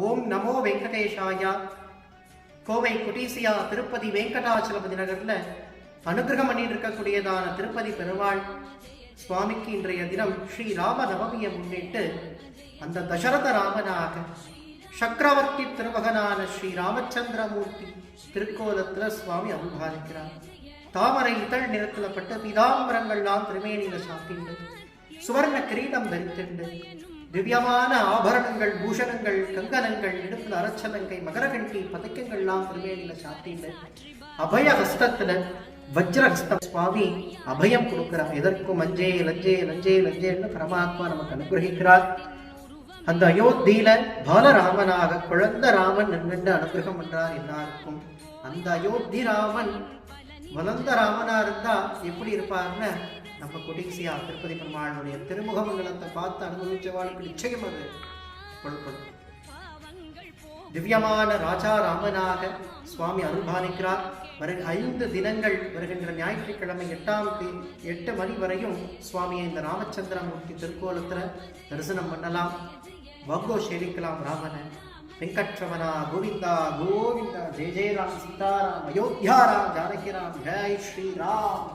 ஓம் நமோ வெங்கடேஷாயா. கோவை குட்டீசியா திருப்பதி வெங்கடாச்சலபதி நகர்ல அனுகிரகம் பண்ணிட்டு இருக்கக்கூடியதான திருப்பதி பெருமாள் சுவாமிக்கு இன்றைய தினம் ஸ்ரீ ராம நவமியை முன்னிட்டு அந்த தசரத ராமனாக சக்கரவர்த்தி திருமகனான ஸ்ரீ ராமச்சந்திரமூர்த்தி திருக்கோலத்துல சுவாமி அனுபாலிக்கிறார். தாமரை இதழ் நிறத்துல பட்ட பீதாம்பரங்கள்லாம் திருமேனியில சாப்பிட்டு சுவர்ண கிரீடம் தரித்துண்டு திவ்யமான ஆபரணங்கள் பூஷணங்கள் கங்கணங்கள் இடுப்புல அரச்சலங்கை மகரகண்டி பதக்கங்கள்லாம் திருமேனியில சாப்பிட்டு அபய ஹஸ்தத்துல வஜ்ரஹஸ்தம் சுவாமி அபயம் கொடுக்கிறார். எதற்கும் அஞ்சே லஞ்சே லஞ்சே லஞ்சேன்னு பரமாத்மா நமக்கு அனுகிரகிக்கிறார். அந்த அயோத்தியில பாலராமனாக குழந்த ராமன் நின்று அனுகிரகம் பண்றார் எல்லாருக்கும். அந்த அயோத்தி ராமன் வளர்ந்த ராமனா இருந்தா எப்படி இருப்பார்னு நம்ம கொடிசியா திருப்பதி பெருமாளுடைய திருமுகமங்கலத்தை பார்த்து அனுபவிச்சவாளுக்கு நிச்சயம் அது கொள்ளப்படும். திவ்யமான ராஜா ராமனாக சுவாமி அனுபாலிக்கிறார். 5 தினங்கள் வருகின்ற ஞாயிற்றுக்கிழமை 8 மணி வரையும் சுவாமியை இந்த ராமச்சந்திரமூர்த்தி திருக்கோலத்துல தரிசனம் பண்ணலாம். வாங்கோ சேவிக்கலாம் ராமனை. வெங்கட்ரமணா கோவிந்தா கோவிந்தா. ஜெய ஜெய ராம் சீதாராம் அயோத்தியா ராம் ஜானகி ராம் ஜெய் ஸ்ரீராம்.